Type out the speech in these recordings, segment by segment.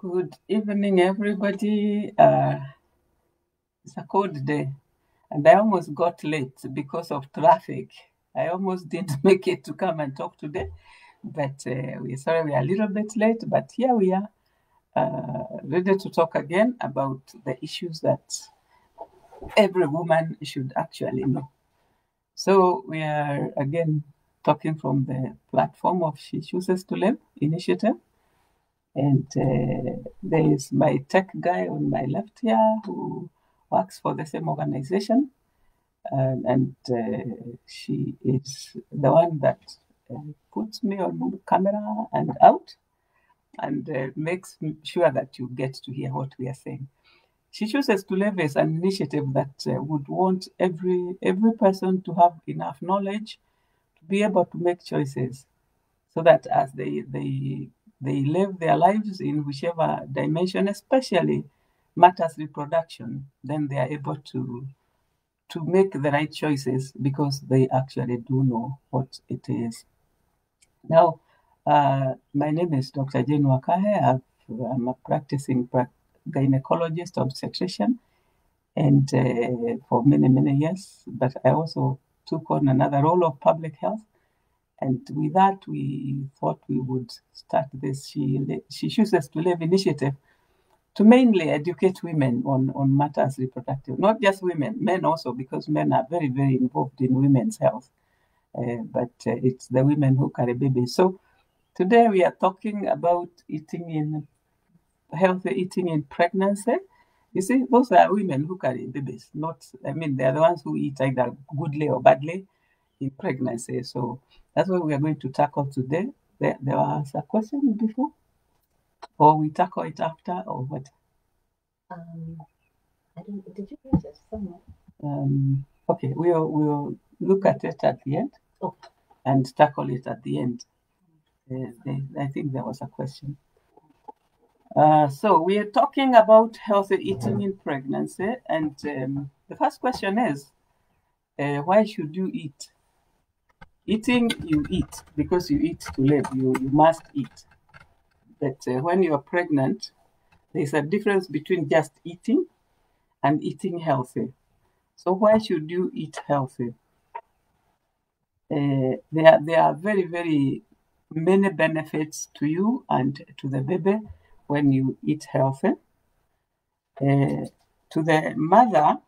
Good evening, everybody. It's a cold day, and I almost got late because of traffic. I almost didn't make it to come and talk today, but we're sorry we're a little bit late, but here we are, ready to talk again about the issues that every woman should actually know. So we are again talking from the platform of She Chooses to Live initiative. And there is my tech guy on my left here who works for the same organization. And she is the one that puts me on camera and out and makes sure that you get to hear what we are saying. She Chooses to Live is an initiative that would want every person to have enough knowledge to be able to make choices so that as they live their lives in whichever dimension, especially matters reproduction, then they are able to make the right choices because they actually do know what it is. Now, my name is Dr. Jane Wakahe. I'm a practicing gynecologist, obstetrician, and for many years. But I also took on another role of public health. And with that, we thought we would start this She Chooses to Live initiative to mainly educate women on matters reproductive. Not just women, men also, because men are very involved in women's health. But it's the women who carry babies. So today we are talking about healthy eating in pregnancy. You see, those are women who carry babies, they're the ones who eat either goodly or badly in pregnancy. So that's what we are going to tackle today. There was a question before, or we tackle it after, or what? I don't. Did you read it somewhere? Okay, we'll look at it at the end. Okay. And tackle it at the end. I think there was a question. So we are talking about healthy eating in pregnancy, and the first question is, why should you eat? Eating, you eat because you eat to live. You must eat. But when you are pregnant, there's a difference between just eating and eating healthy. So why should you eat healthy? There are very many benefits to you and to the baby when you eat healthy. To the mother,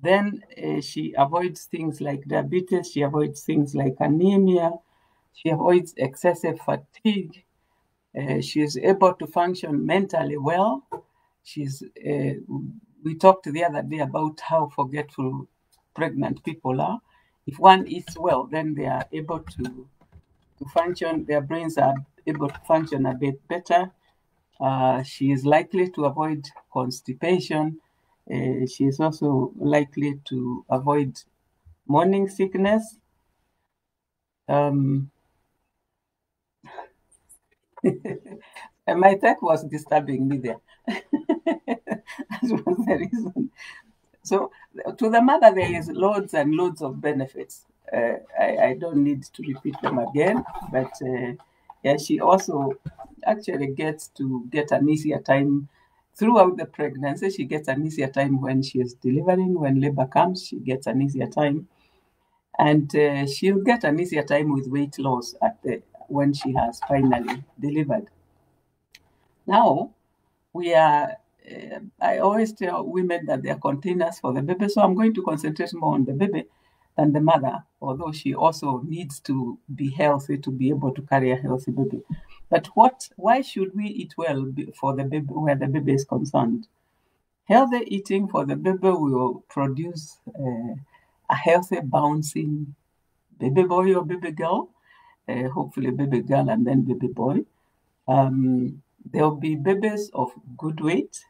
then she avoids things like diabetes, she avoids things like anemia, she avoids excessive fatigue, she is able to function mentally well. We talked the other day about how forgetful pregnant people are. If one eats well, then they are able to function, their brains are able to function a bit better. She is likely to avoid constipation. She is also likely to avoid morning sickness. My tech was disturbing me there. That was the reason. So, to the mother, there is loads and loads of benefits. I don't need to repeat them again, but yeah, she also actually gets to get an easier time throughout the pregnancy. She gets an easier time when she is delivering. When labor comes, she gets an easier time, and she'll get an easier time with weight loss when she has finally delivered. Now, we are I always tell women that they are containers for the baby, so I'm going to concentrate more on the baby than the mother, although she also needs to be healthy to be able to carry a healthy baby. But why should we eat well for the baby where the baby is concerned? Healthy eating for the baby will produce a healthy, bouncing baby boy or baby girl, hopefully baby girl and then baby boy. There'll be babies of good weight.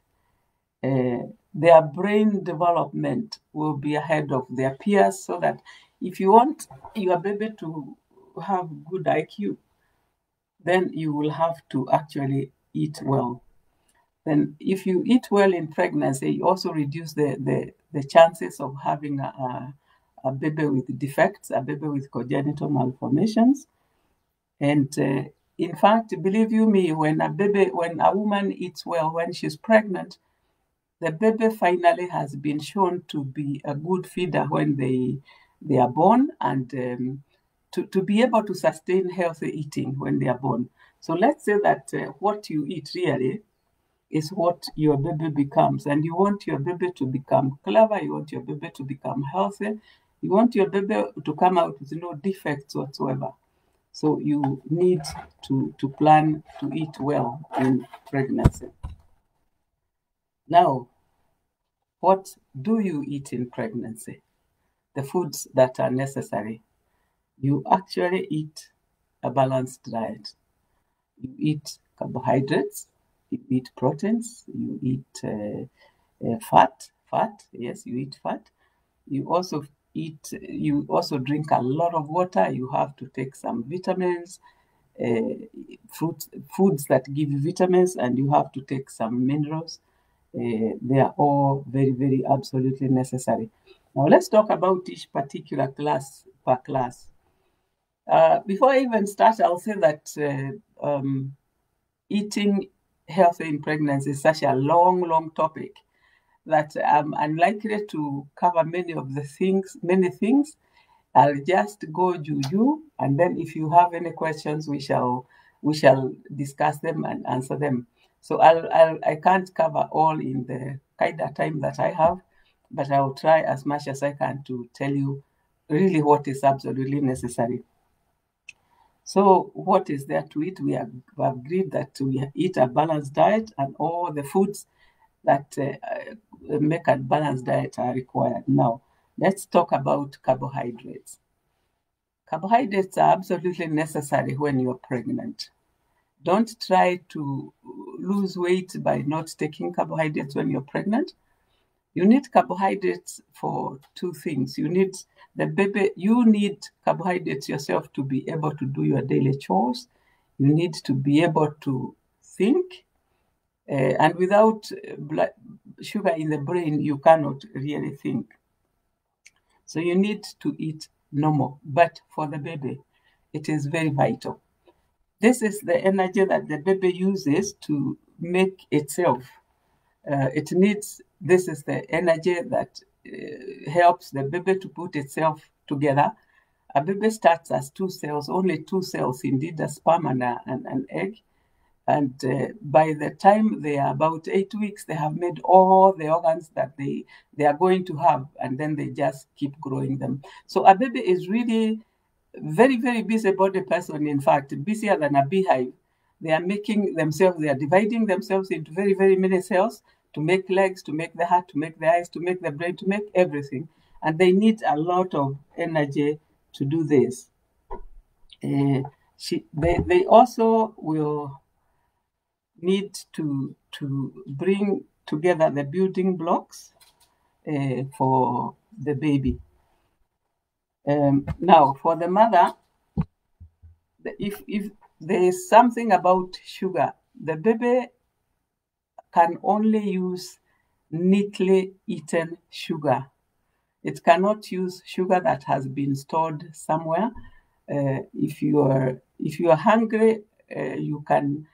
Their brain development will be ahead of their peers, so that if you want your baby to have good IQ, then you will have to actually eat well. Then if you eat well in pregnancy, you also reduce the chances of having a baby with defects, a baby with congenital malformations. And In fact, believe you me, when a woman eats well when she's pregnant, the baby finally has been shown to be a good feeder when they are born, and to be able to sustain healthy eating when they are born. So let's say that what you eat really is what your baby becomes, and you want your baby to become clever, you want your baby to become healthy, you want your baby to come out with no defects whatsoever. So you need to plan to eat well in pregnancy. Now, what do you eat in pregnancy? The foods that are necessary. You actually eat a balanced diet. You eat carbohydrates, you eat proteins, you eat fat. Yes, you eat fat. You also drink a lot of water. You have to take some vitamins, foods that give you vitamins, and you have to take some minerals. They are all very, very absolutely necessary. Now let's talk about each particular class per class. Before I even start, I'll say that eating healthy in pregnancy is such a long topic that I'm unlikely to cover many things. I'll just go juju, and then if you have any questions, we shall discuss them and answer them. So I can't cover all in the kind of time that I have, but I will try as much as I can to tell you really what is absolutely necessary. So what is there to eat? We have agreed that we eat a balanced diet, and all the foods that make a balanced diet are required. Now, let's talk about carbohydrates. Carbohydrates are absolutely necessary when you're pregnant. Don't try to lose weight by not taking carbohydrates when you're pregnant. You need carbohydrates for two things. You need carbohydrates yourself to be able to do your daily chores. You need to be able to think. And without sugar in the brain, you cannot really think. So you need to eat normal. But for the baby, it is very vital. This is the energy that the baby uses to make itself. This is the energy that helps the baby to put itself together. A baby starts as two cells, only two cells, indeed, a sperm and an egg. And by the time they are about 8 weeks, they have made all the organs that they are going to have, and then they just keep growing them. So a baby is really very, very busy body person, in fact, busier than a beehive. They are dividing themselves into very, very many cells to make legs, to make the heart, to make the eyes, to make the brain, to make everything. And they need a lot of energy to do this. They also will need to bring together the building blocks for the baby. Now, for the mother, if there is something about sugar, the baby can only use neatly eaten sugar. It cannot use sugar that has been stored somewhere. If you are hungry, you can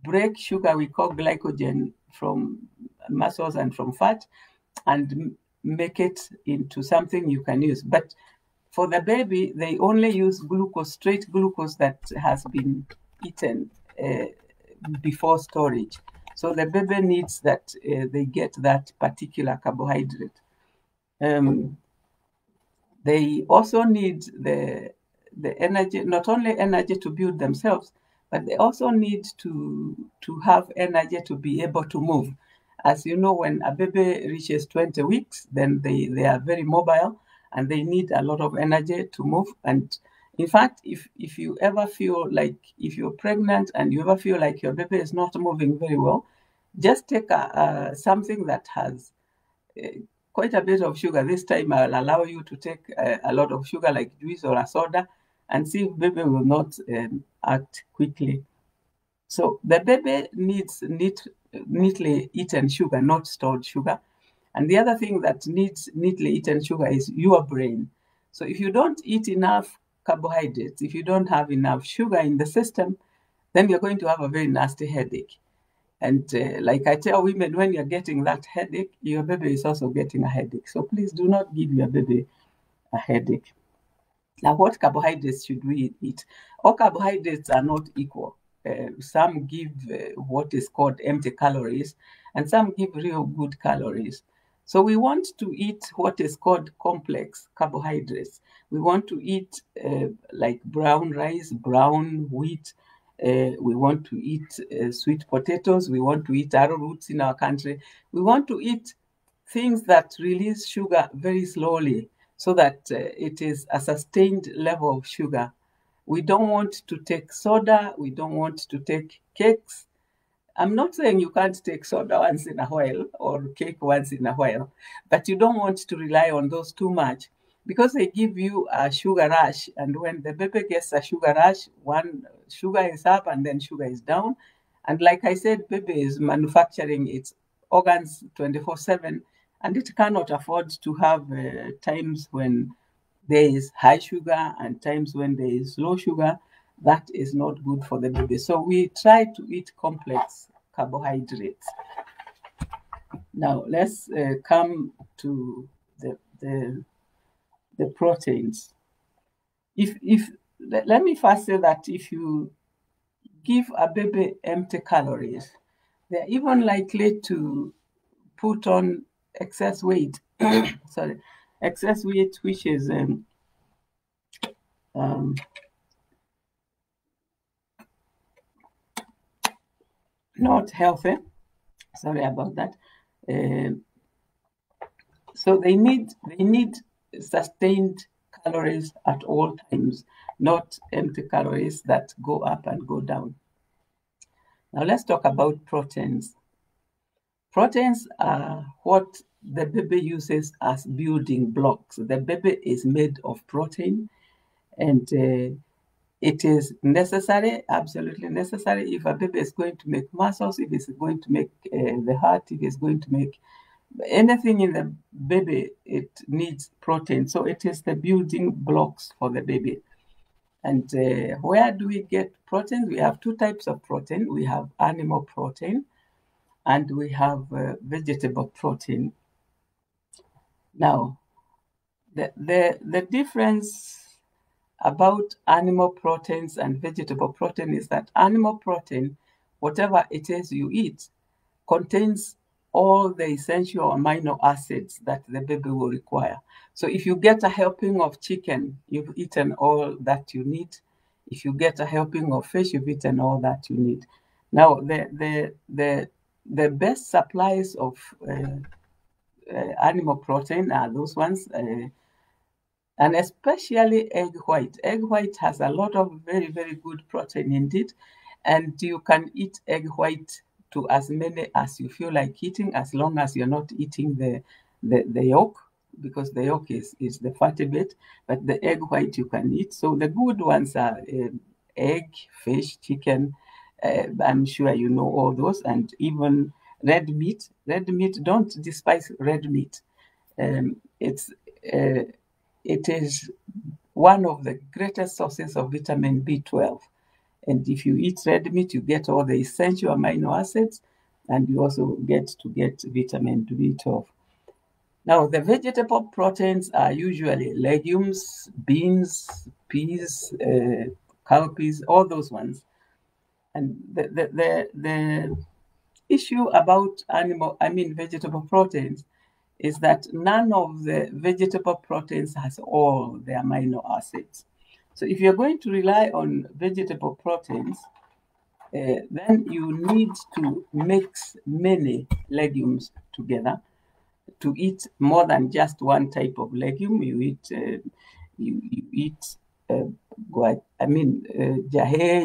break sugar we call glycogen from muscles and from fat and make it into something you can use. But for the baby, they only use glucose, straight glucose that has been eaten before storage. So the baby needs that they get that particular carbohydrate. They also need the energy, not only energy to build themselves, but they also need to have energy to be able to move. As you know, when a baby reaches 20 weeks, then they are very mobile and they need a lot of energy to move. And in fact, if you ever feel like, if you're pregnant and you ever feel like your baby is not moving very well, just take something that has quite a bit of sugar. This time I'll allow you to take a lot of sugar like juice or a soda and see if baby will not act quickly. So the baby needs neatly eaten sugar, not stored sugar. And the other thing that needs neatly eaten sugar is your brain. So if you don't eat enough carbohydrates, if you don't have enough sugar in the system, then you're going to have a very nasty headache. And like I tell women, when you're getting that headache, your baby is also getting a headache. So please do not give your baby a headache. Now, what carbohydrates should we eat? All carbohydrates are not equal. Some give what is called empty calories, and some give real good calories. So we want to eat what is called complex carbohydrates. We want to eat like brown rice, brown wheat. We want to eat sweet potatoes. We want to eat arrowroots in our country. We want to eat things that release sugar very slowly so that it is a sustained level of sugar. We don't want to take soda. We don't want to take cakes. I'm not saying you can't take soda once in a while or cake once in a while, but you don't want to rely on those too much because they give you a sugar rush. And when the baby gets a sugar rush, one sugar is up and then sugar is down. And like I said, baby is manufacturing its organs 24/7, and it cannot afford to have times when there is high sugar and times when there is low sugar. That is not good for the baby. So we try to eat complex carbohydrates. Now let's come to the proteins. If let me first say that if you give a baby empty calories, they're even likely to put on excess weight. Sorry, excess weight, which is not healthy. Sorry about that. So they need sustained calories at all times, not empty calories that go up and go down. Now let's talk about proteins. Proteins are what the baby uses as building blocks. The baby is made of protein, and it is necessary, absolutely necessary, if a baby is going to make muscles, if it's going to make the heart, if it's going to make anything in the baby, it needs protein. So it is the building blocks for the baby. And where do we get protein? We have two types of protein. We have animal protein and we have vegetable protein. Now, the difference about animal proteins and vegetable protein is that animal protein, whatever it is you eat, contains all the essential amino acids that the baby will require. So if you get a helping of chicken, you've eaten all that you need. If you get a helping of fish, you've eaten all that you need. Now, the best supplies of animal protein are those ones, and especially egg white. Egg white has a lot of very, very good protein indeed, and you can eat egg white to as many as you feel like eating, as long as you're not eating the yolk, because the yolk is the fatty bit, but the egg white you can eat. So the good ones are egg, fish, chicken. I'm sure you know all those, and even red meat. Red meat, don't despise red meat. It is one of the greatest sources of vitamin B12. And if you eat red meat, you get all the essential amino acids, and you also get vitamin B12. Now, the vegetable proteins are usually legumes, beans, peas, cowpeas, all those ones. And the issue about vegetable proteins is that none of the vegetable proteins has all the amino acids. So if you're going to rely on vegetable proteins, then you need to mix many legumes together to eat more than just one type of legume. You eat jahe,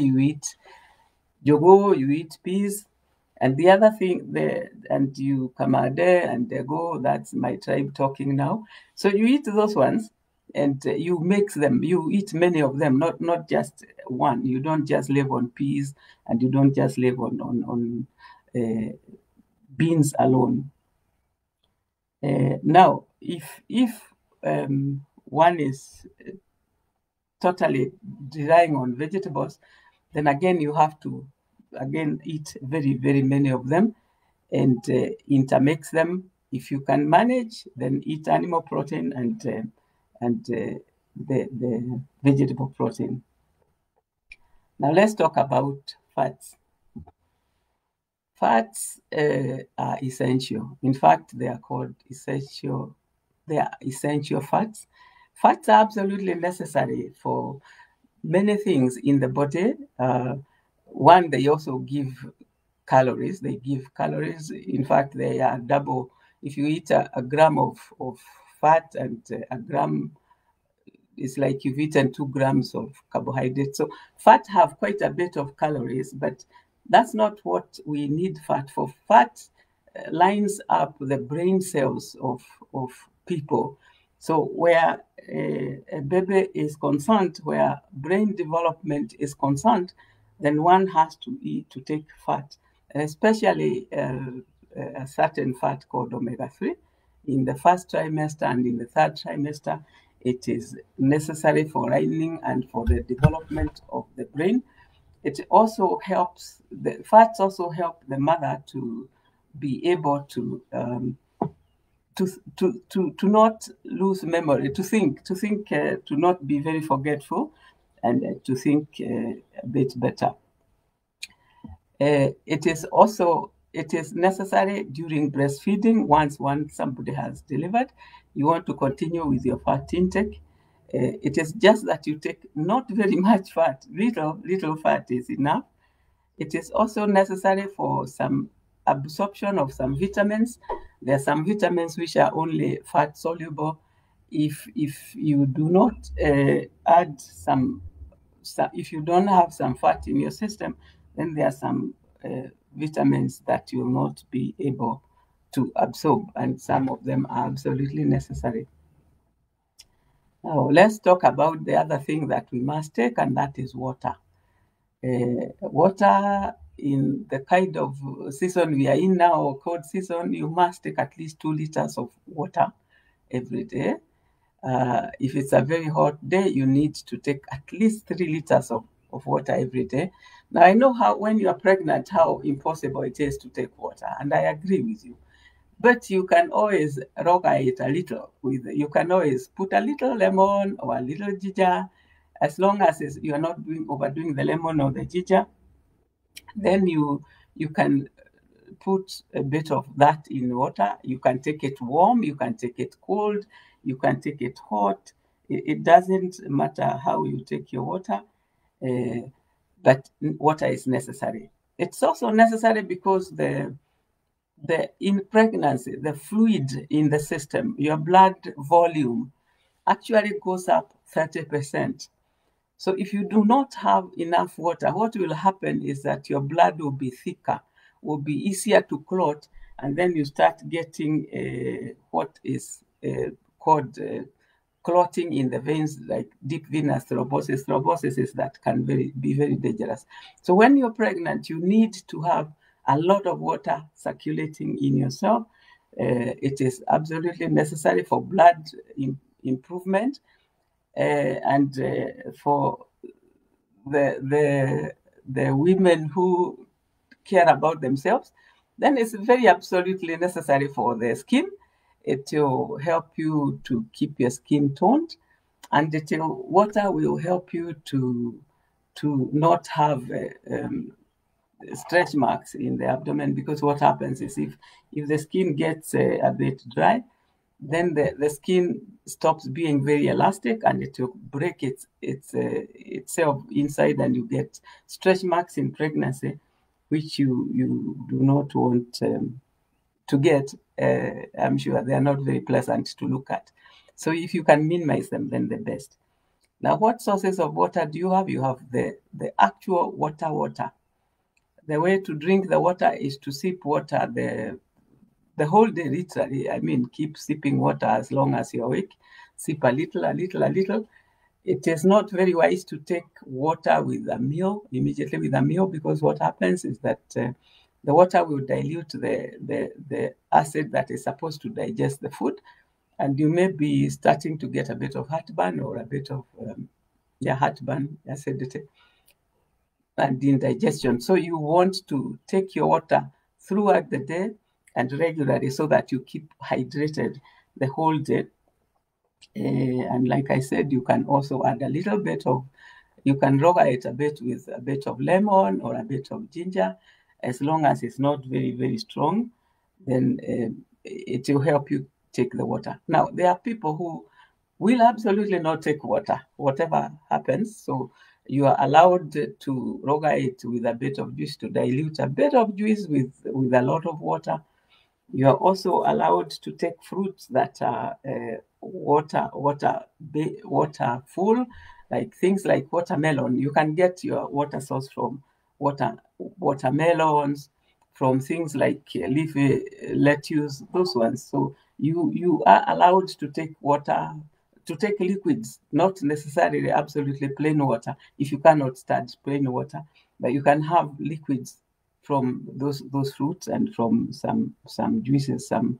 you eat jogo, you eat peas, and the other thing and you kamade and dego, that's my tribe talking now. So you eat those ones and you mix them. You eat many of them, not just one. You don't just live on peas and you don't just live on beans alone. Now, if one is totally relying on vegetables, then again you have to again eat very, very many of them and intermix them. If you can manage, then eat animal protein and the vegetable protein. Now let's talk about fats. Fats are essential. In fact, they are called essential. They are essential fats. Fats are absolutely necessary for many things in the body. One, they also give calories. They give calories. In fact, they are double. If you eat a gram of fat and a gram, it's like you've eaten 2 grams of carbohydrate. So fat have quite a bit of calories, but that's not what we need fat for. Fat lines up the brain cells of people. So where a baby is concerned, where brain development is concerned, then one has to eat to take fat, especially a certain fat called omega-3. In the first trimester and in the third trimester, it is necessary for lining and for the development of the brain. It also helps, the fats also help the mother to be able to not lose memory, to not be very forgetful, and to think a bit better. It is necessary during breastfeeding. Once somebody has delivered, you want to continue with your fat intake. It is just that you take not very much fat. Little fat is enough. It is also necessary for some absorption of some vitamins. There are some vitamins which are only fat soluble. If you do not add if you don't have some fat in your system, then there are some vitamins that you will not be able to absorb, and some of them are absolutely necessary. Now, let's talk about the other thing that we must take, and that is water. Water, in the kind of season we are in now, cold season, you must take at least 2 liters of water every day. If it's a very hot day, you need to take at least 3 liters of water every day. Now, I know how, when you are pregnant, how impossible it is to take water, and I agree with you. But you can always roga it a little. You can always put a little lemon or a little ginger, as long as you are not overdoing the lemon or the ginger. Then you can put a bit of that in water. You can take it warm, you can take it cold, you can take it hot. It doesn't matter how you take your water, but water is necessary. It's also necessary because in pregnancy, the fluid in the system, your blood volume, actually goes up 30%. So if you do not have enough water, what will happen is that your blood will be thicker, will be easier to clot, and then you start getting what is called clotting in the veins, like deep venous thrombosis. Thrombosis is that can be very dangerous. So when you're pregnant, you need to have a lot of water circulating in yourself. It is absolutely necessary for blood improvement. And for the women who care about themselves, then it's very absolutely necessary for the skin. It will help you to keep your skin toned, and water will help you to not have stretch marks in the abdomen, because what happens is if the skin gets a bit dry, then the skin stops being very elastic and it will break itself inside, and you get stretch marks in pregnancy, which you do not want to get. I'm sure they are not very pleasant to look at. So if you can minimize them, then the best. Now, what sources of water do you have? You have the actual water. The way to drink the water is to sip water the whole day, literally. I mean, keep sipping water as long as you're awake. Sip a little. It is not very wise to take water with a meal, immediately with a meal, because what happens is that the water will dilute the acid that is supposed to digest the food, and you may be starting to get a bit of heartburn or a bit of heartburn, acidity. and indigestion. So you want to take your water throughout the day and regularly so that you keep hydrated the whole day. And like I said, you can also add a little bit of, you can roga it a bit with a bit of lemon or a bit of ginger, as long as it's not very, very strong, then it will help you take the water. Now, there are people who will absolutely not take water, whatever happens. So you are allowed to roga it with a bit of juice, to dilute a bit of juice with a lot of water. You are also allowed to take fruits that are water full, like things like watermelon. You can get your water source from watermelons, from things like leafy lettuce, those ones. So you are allowed to take water, to take liquids, not necessarily absolutely plain water if you cannot stand plain water, but you can have liquids from those fruits and from some juices, some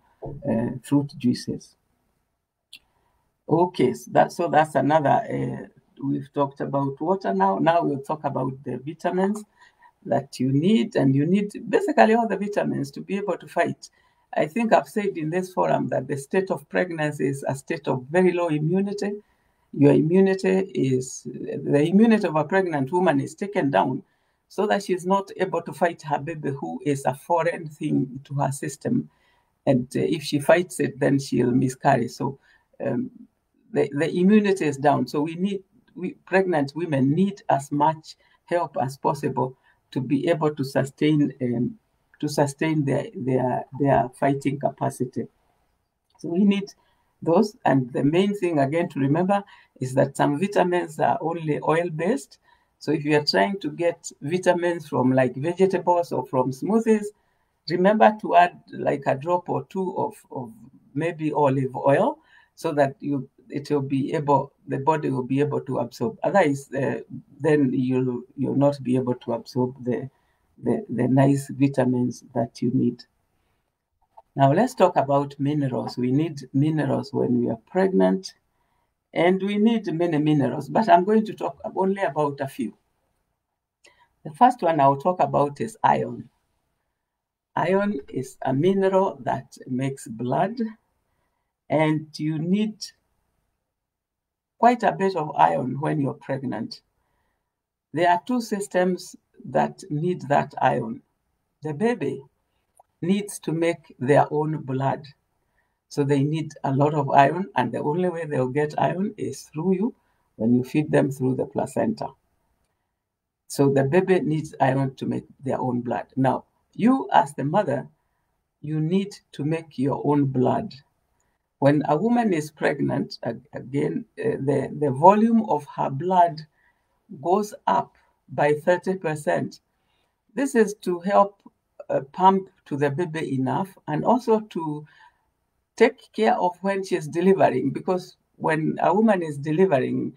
fruit juices. Okay, so that's another. We've talked about water now. Now we'll talk about the vitamins that you need, and you need basically all the vitamins to be able to fight. I think I've said in this forum that the state of pregnancy is a state of very low immunity. Your immunity is, the immunity of a pregnant woman is taken down so that she's not able to fight her baby, who is a foreign thing to her system. And if she fights it, then she'll miscarry. So the immunity is down. So pregnant women need as much help as possible to be able to sustain their fighting capacity. So we need those. And the main thing, again, to remember is that some vitamins are only oil-based. So if you are trying to get vitamins from like vegetables or from smoothies, remember to add like a drop or two of maybe olive oil, so that the body will be able to absorb. Otherwise, then you'll not be able to absorb the nice vitamins that you need. Now let's talk about minerals. We need minerals when we are pregnant, and we need many minerals, but I'm going to talk only about a few. The first one I'll talk about is iron. Iron is a mineral that makes blood, and you need quite a bit of iron when you're pregnant. There are two systems that need that iron. The baby needs to make their own blood. So they need a lot of iron, and the only way they'll get iron is through you, when you feed them through the placenta. So the baby needs iron to make their own blood. Now, you as the mother, you need to make your own blood. When a woman is pregnant, again, the volume of her blood goes up by 30%. This is to help pump to the baby enough, and also to take care of when she's delivering, because when a woman is delivering,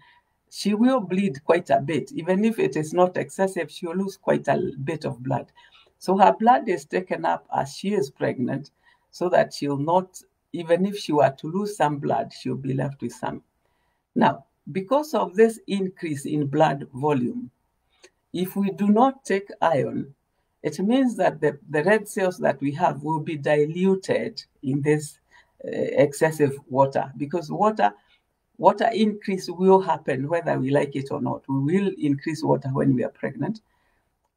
she will bleed quite a bit. Even if it is not excessive, she will lose quite a bit of blood. So her blood is taken up as she is pregnant, so that she'll not, even if she were to lose some blood, she'll be left with some. Now, because of this increase in blood volume, if we do not take iron, it means that the red cells that we have will be diluted in this excessive water, because water increase will happen whether we like it or not. We will increase water when we are pregnant.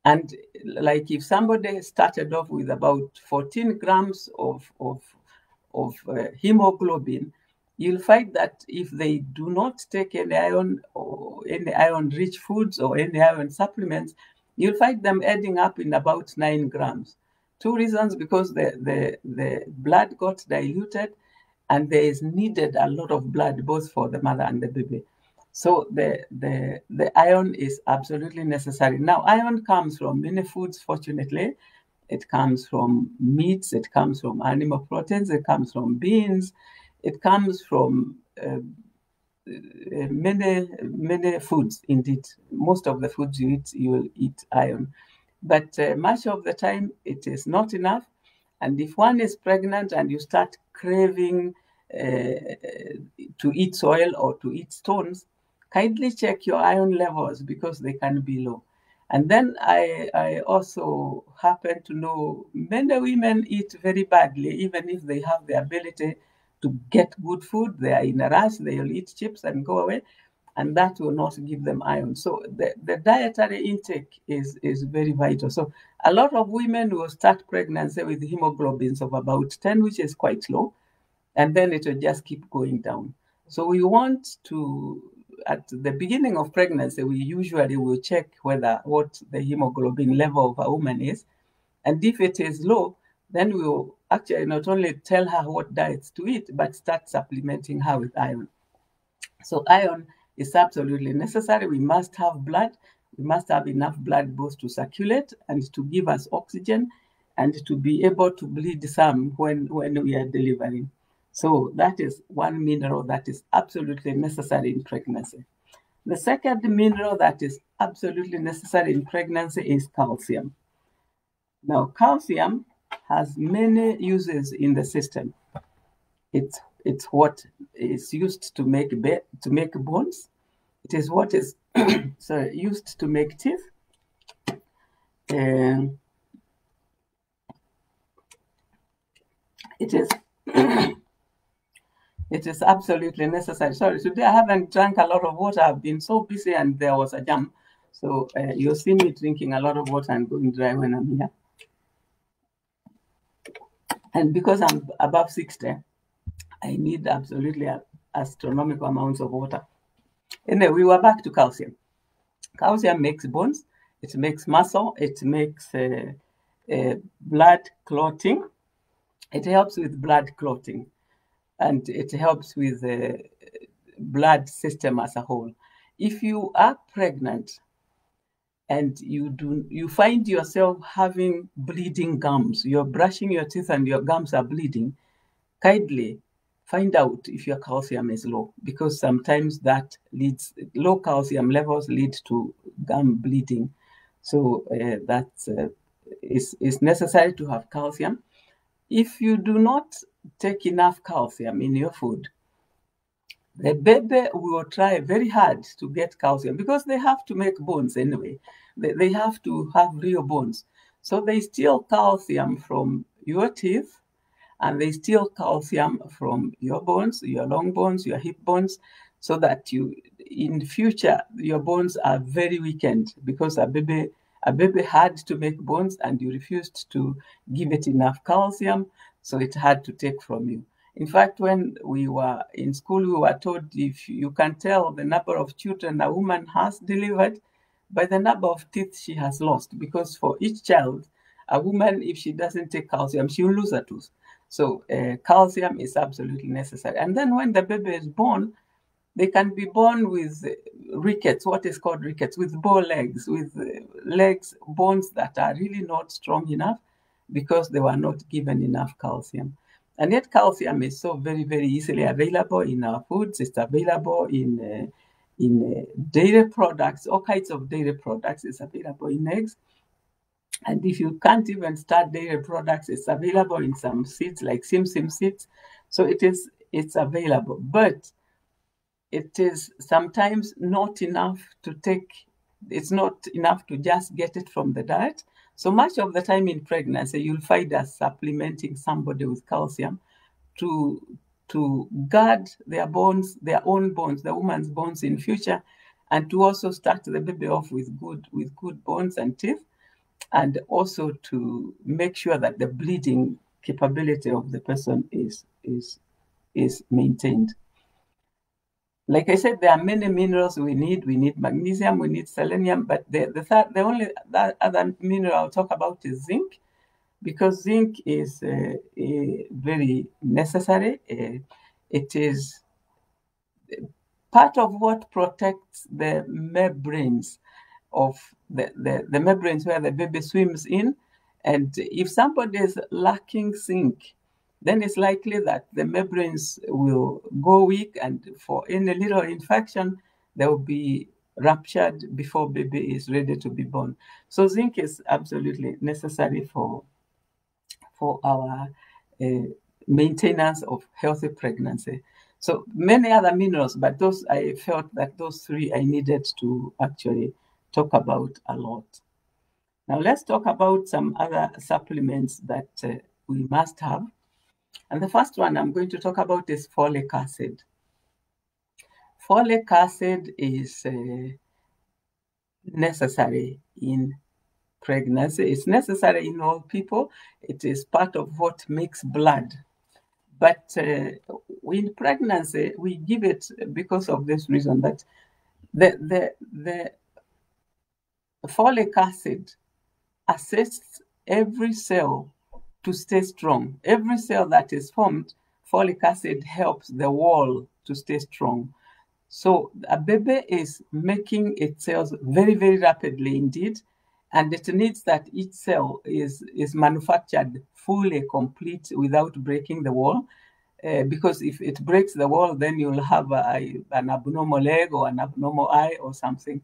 And like if somebody started off with about 14 grams of hemoglobin, you'll find that if they do not take any iron or any iron-rich foods or any iron supplements, you'll find them adding up in about 9 grams. Two reasons: because the blood got diluted, and there is needed a lot of blood both for the mother and the baby. So the iron is absolutely necessary. Now, iron comes from many foods, fortunately. It comes from meats, it comes from animal proteins, it comes from beans, it comes from many foods, indeed. Most of the foods you eat, you will eat iron. But much of the time, it is not enough. And if one is pregnant and you start craving to eat soil or to eat stones, kindly check your iron levels, because they can be low. And then I also happen to know many women eat very badly, even if they have the ability to get good food. They are in a rush, they'll eat chips and go away, and that will not give them iron. So the dietary intake is very vital. So a lot of women will start pregnancy with hemoglobins of about 10, which is quite low, and then it will just keep going down. So we want to, at the beginning of pregnancy, we usually will check what the hemoglobin level of a woman is. And if it is low, then we will actually not only tell her what diets to eat, but start supplementing her with iron. So iron is absolutely necessary. We must have blood. We must have enough blood both to circulate and to give us oxygen and to be able to bleed some when we are delivering. So that is one mineral that is absolutely necessary in pregnancy. The second mineral that is absolutely necessary in pregnancy is calcium. Now, calcium has many uses in the system. It's what is used to make bones. It is what is used to make teeth. And it is it is absolutely necessary. Sorry, today I haven't drank a lot of water. I've been so busy and there was a jam. So you'll see me drinking a lot of water and going dry when I'm here. And because I'm above 60, I need absolutely astronomical amounts of water. Anyway, we were back to calcium. Calcium makes bones, it makes muscle, it makes blood clotting. It helps with blood clotting, and it helps with the blood system as a whole. If you are pregnant and you find yourself having bleeding gums, you're brushing your teeth and your gums are bleeding, kindly find out if your calcium is low, because sometimes low calcium levels lead to gum bleeding. So it's necessary to have calcium. If you do not take enough calcium in your food, the baby will try very hard to get calcium because they have to make bones anyway. They have to have real bones. So they steal calcium from your teeth, and they steal calcium from your bones, your long bones, your hip bones, so that in future, your bones are very weakened because a baby had to make bones and you refused to give it enough calcium, so it had to take from you. In fact, when we were in school, we were told if you can tell the number of children a woman has delivered by the number of teeth she has lost, because for each child, a woman, if she doesn't take calcium, she will lose a tooth. So calcium is absolutely necessary. And then when the baby is born, they can be born with rickets, what is called rickets, with bow legs, with bones that are really not strong enough because they were not given enough calcium. And yet calcium is so very, very easily available in our foods. It's available in dairy products, all kinds of dairy products. It's available in eggs. And if you can't even start dairy products, it's available in some seeds like Simsim seeds. So it's available, but it is sometimes not enough to take. It's not enough to just get it from the diet. So much of the time in pregnancy, you'll find us supplementing somebody with calcium to guard their bones, their own bones, the woman's bones in future, and to also start the baby off with good bones and teeth, and also to make sure that the bleeding capability of the person is maintained. Like I said, there are many minerals we need. We need magnesium, we need selenium, but the only other mineral I'll talk about is zinc, because zinc is very necessary. It is part of what protects the membranes of the membranes where the baby swims in. And if somebody is lacking zinc, then it's likely that the membranes will go weak, and for any little infection, they will be ruptured before baby is ready to be born. So zinc is absolutely necessary for our maintenance of healthy pregnancy. So many other minerals, but I felt that those three I needed to actually talk about a lot. Now let's talk about some other supplements that we must have. And the first one I'm going to talk about is folic acid. Folic acid is necessary in pregnancy. It's necessary in all people. It is part of what makes blood. But in pregnancy, we give it because of this reason that the folic acid assists every cell to stay strong. Every cell that is formed, folic acid helps the wall to stay strong. So a baby is making its cells very, very rapidly indeed, and it needs that each cell is manufactured fully complete without breaking the wall. Because if it breaks the wall, then you'll have an abnormal leg or an abnormal eye or something.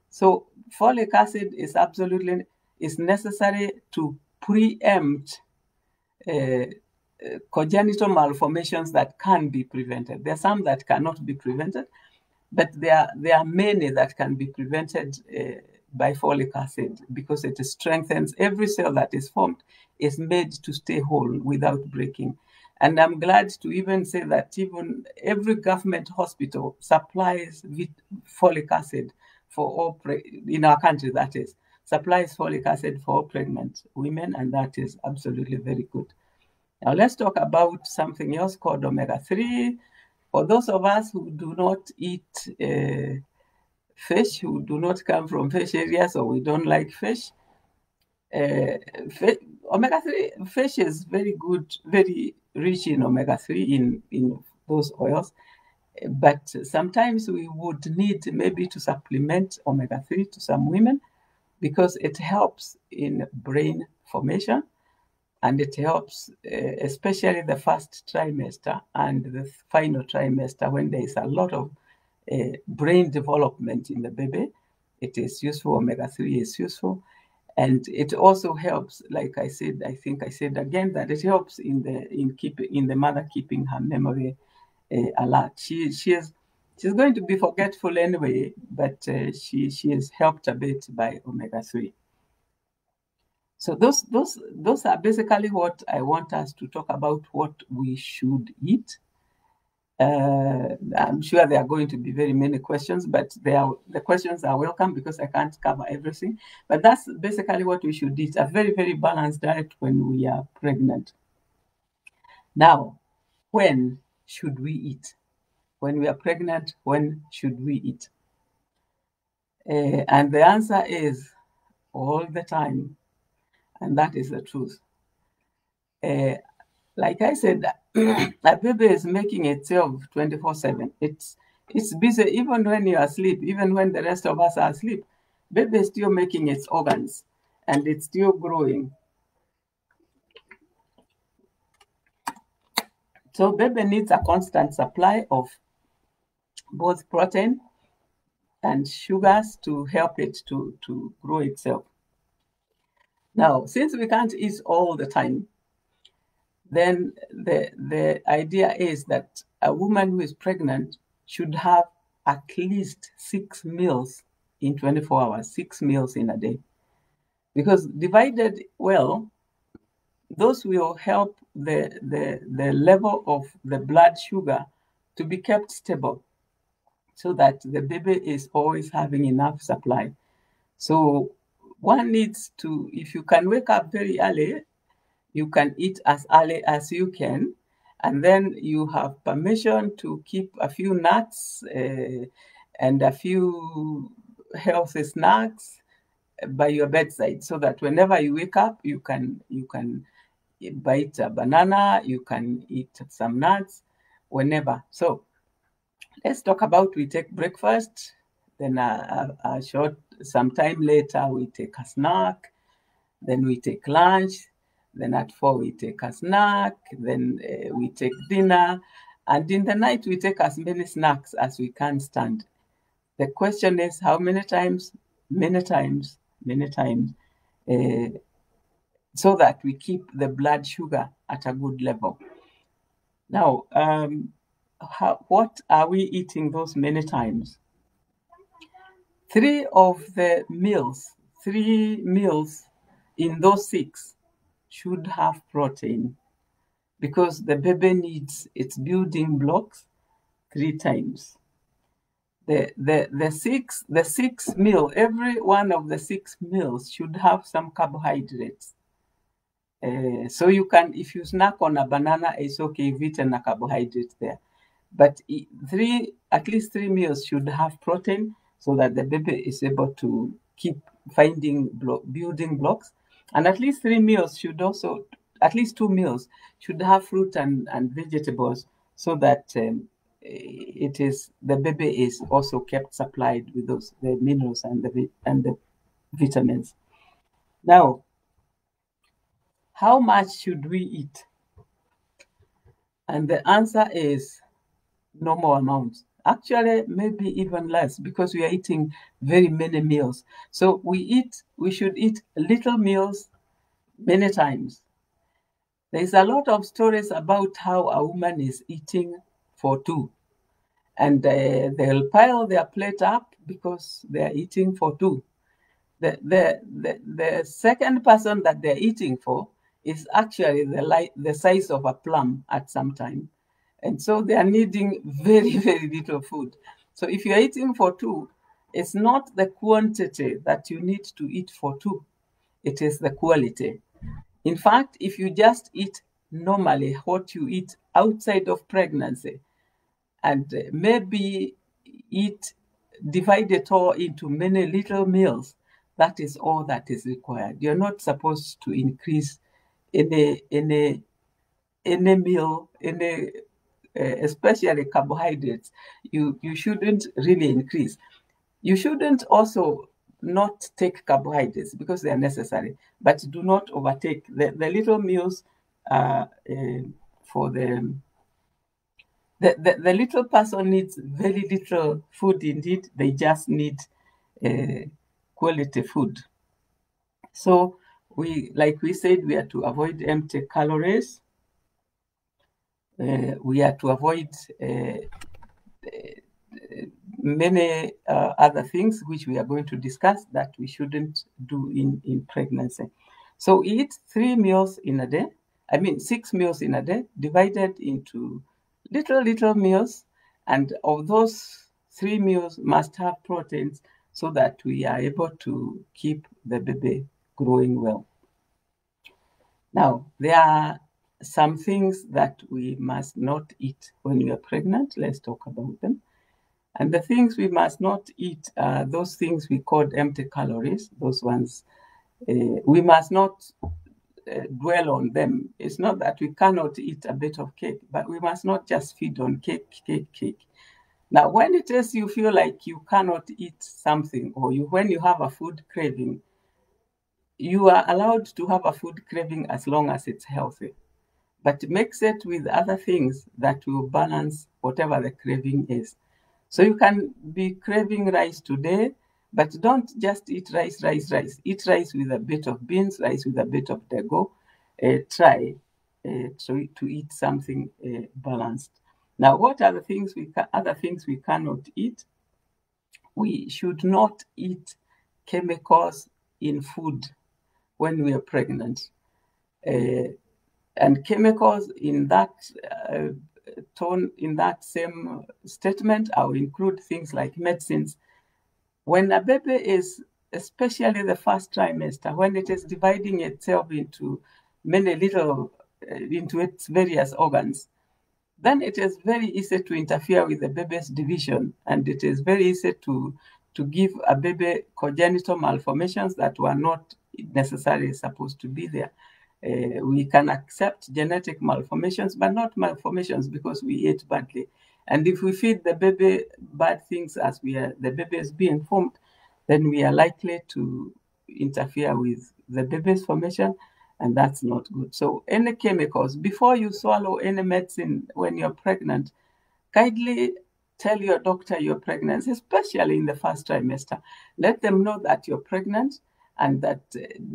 So folic acid is necessary to preempt congenital malformations that can be prevented. There are some that cannot be prevented, but there are many that can be prevented by folic acid because it strengthens every cell that is formed, is made to stay whole without breaking. And I'm glad to even say that even every government hospital supplies folic acid for all, in our country that is, supplies folic acid for all pregnant women, and that is absolutely very good. Now let's talk about something else called omega-3. For those of us who do not eat fish, who do not come from fish areas, or we don't like fish, omega-3 fish is very good, very rich in omega-3 in those oils. But sometimes we would need maybe to supplement omega-3 to some women because it helps in brain formation. And it helps, especially the first trimester and the final trimester, when there is a lot of brain development in the baby. It is useful. Omega-3 is useful. And it also helps, like I said, I think I said again, that it helps in the mother keeping her memory alert. She's going to be forgetful anyway, but she is helped a bit by omega-3. So those are basically what I want us to talk about, what we should eat. I'm sure there are going to be very many questions, but the questions are welcome because I can't cover everything. But that's basically what we should eat, a very, very balanced diet when we are pregnant. Now, when should we eat? When we are pregnant, when should we eat? And the answer is all the time. And that is the truth. Like I said, a baby is making itself 24/7. It's busy even when you're asleep, even when the rest of us are asleep. Baby is still making its organs and it's still growing. So baby needs a constant supply of both protein and sugars to help it to grow itself. Now, since we can't eat all the time, then the idea is that a woman who is pregnant should have at least 6 meals in 24 hours, 6 meals in a day. Because divided well, those will help the level of the blood sugar to be kept stable so that the baby is always having enough supply. So one needs to, if you can wake up very early, you can eat as early as you can, and then you have permission to keep a few nuts and a few healthy snacks by your bedside, so that whenever you wake up, you can bite a banana, you can eat some nuts, whenever. So let's talk about, we take breakfast, then some time later we take a snack, then we take lunch, then at 4 we take a snack, then we take dinner, and in the night we take as many snacks as we can stand. The question is how many times? Many times, so that we keep the blood sugar at a good level. Now, what are we eating those many times? 3 meals in those 6 should have protein, because the baby needs its building blocks 3 times. The six meal, every one of the 6 meals should have some carbohydrates. So you can, if you snack on a banana, it's okay, you've eaten a carbohydrate there. But at least 3 meals should have protein, so that the baby is able to keep finding building blocks. And at least 3 meals should also, at least 2 meals should have fruit and vegetables, so that the baby is also kept supplied with the minerals and the vitamins. Now, how much should we eat? And the answer is normal amounts. Actually, maybe even less, because we are eating very many meals. So we should eat little meals many times. There's a lot of stories about how a woman is eating for 2, and they'll pile their plate up because they're eating for 2. The second person that they're eating for is actually the size of a plum at some time. And so they are needing very, very little food. So if you're eating for 2, it's not the quantity that you need to eat for 2. It is the quality. In fact, if you just eat normally what you eat outside of pregnancy, and maybe divide it all into many little meals, that is all that is required. You're not supposed to increase any meal, especially carbohydrates. You shouldn't really increase. You shouldn't also not take carbohydrates, because they are necessary, but do not overtake. The little meals for the little person needs very little food indeed. They just need quality food. So like we said, we are to avoid empty calories. We are to avoid many other things which we are going to discuss that we shouldn't do in pregnancy. So eat 3 meals in a day. 6 meals in a day, divided into little meals, and of those 3 meals must have proteins, so that we are able to keep the baby growing well. Now, there are some things that we must not eat when we are pregnant. Let's talk about them. And the things we must not eat are those things we call empty calories. Those ones, we must not dwell on them. It's not that we cannot eat a bit of cake, but we must not just feed on cake. Now, when it is you feel like you cannot eat something, or when you have a food craving, you are allowed to have a food craving as long as it's healthy. But mix it with other things that will balance whatever the craving is. So you can be craving rice today, but don't just eat rice. Eat rice with a bit of beans, rice with a bit of dago. Try to eat something balanced. Now, what are the other things we cannot eat? We should not eat chemicals in food when we are pregnant. And chemicals in that in that same statement, I will include things like medicines. When a baby is, especially the first trimester, when it is dividing itself into many little, into its various organs, then it is very easy to interfere with the baby's division, and it is very easy to give a baby congenital malformations that were not necessarily supposed to be there. We can accept genetic malformations, but not malformations because we ate badly. And if we feed the baby bad things as the baby is being formed, then we are likely to interfere with the baby's formation, and that's not good. So any chemicals, before you swallow any medicine when you're pregnant, kindly tell your doctor you're pregnant, especially in the first trimester. Let them know that you're pregnant, and that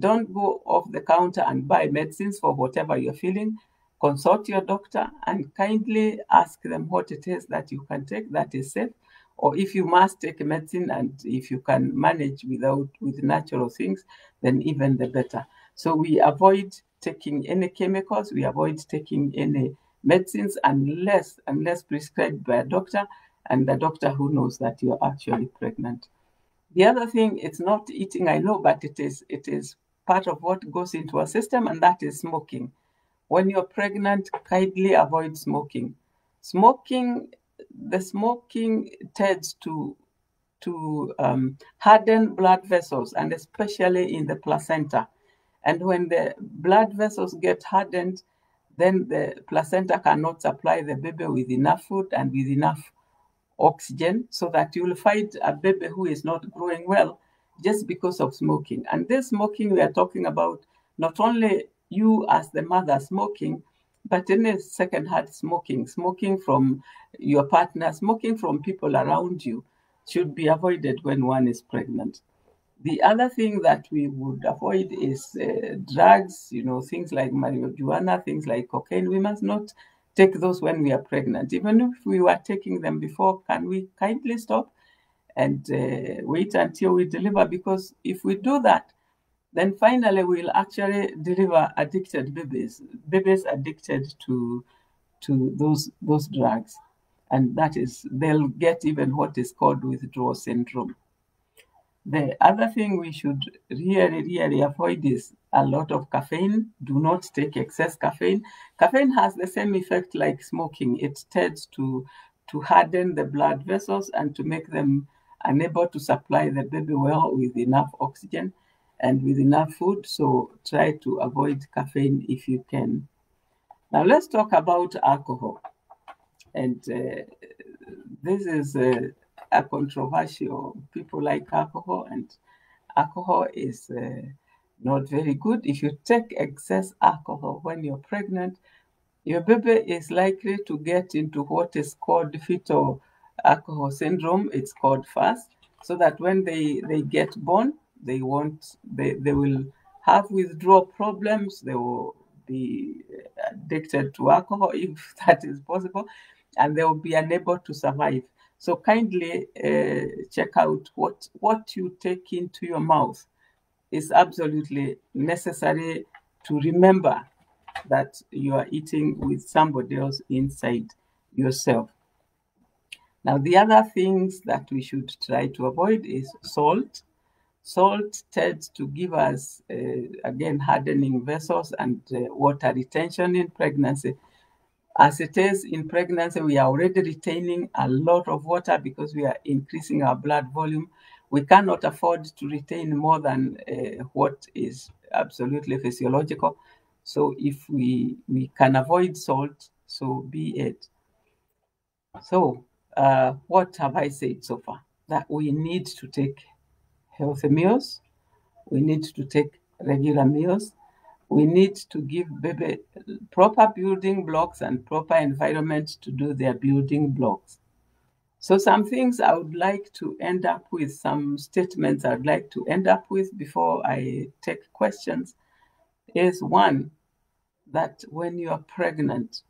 don't go off the counter and buy medicines for whatever you're feeling. Consult your doctor and kindly ask them what it is that you can take that is safe, or if you must take medicine and if you can manage with natural things, then even the better. So we avoid taking any chemicals, we avoid taking any medicines unless prescribed by a doctor, and the doctor who knows that you're actually pregnant. The other thing, it's not eating, I know, but it is part of what goes into our system, and that is smoking. When you're pregnant, kindly avoid smoking. The smoking tends to harden blood vessels, and especially in the placenta. And when the blood vessels get hardened, then the placenta cannot supply the baby with enough food and with enough oxygen, so that you'll find a baby who is not growing well just because of smoking. And this smoking we are talking about, not only you as the mother smoking, but any secondhand smoking from your partner, smoking from people around you, should be avoided when one is pregnant. The other thing that we would avoid is drugs, things like marijuana, things like cocaine. We must not take those when we are pregnant. Even if we were taking them before, can we kindly stop and wait until we deliver? Because if we do that, then finally we'll actually deliver addicted babies addicted to those drugs. And that is, they'll get even what is called withdrawal syndrome. The other thing we should really avoid is a lot of caffeine. Do not take excess caffeine. Caffeine has the same effect like smoking. It tends to harden the blood vessels and to make them unable to supply the baby well with enough oxygen and with enough food. So try to avoid caffeine if you can. Now let's talk about alcohol. And this is a controversial. People like alcohol, and alcohol is not very good. If you take excess alcohol when you're pregnant, your baby is likely to get into what is called fetal alcohol syndrome. It's called FAST, so that when they get born, they will have withdrawal problems. They will be addicted to alcohol, if that is possible, and they will be unable to survive. So kindly check out what you take into your mouth. Is absolutely necessary to remember that you are eating with somebody else inside yourself. Now, the other things that we should try to avoid is salt. Salt tends to give us, again, hardening vessels and water retention in pregnancy. As it is in pregnancy, we are already retaining a lot of water because we are increasing our blood volume. We cannot afford to retain more than what is absolutely physiological. So if we can avoid salt, so be it. So what have I said so far? That we need to take healthy meals. We need to take regular meals. We need to give baby proper building blocks and proper environment to do their building blocks. So some things I would like to end up with, some statements I'd like to end up with before I take questions, is one, that when you are pregnant,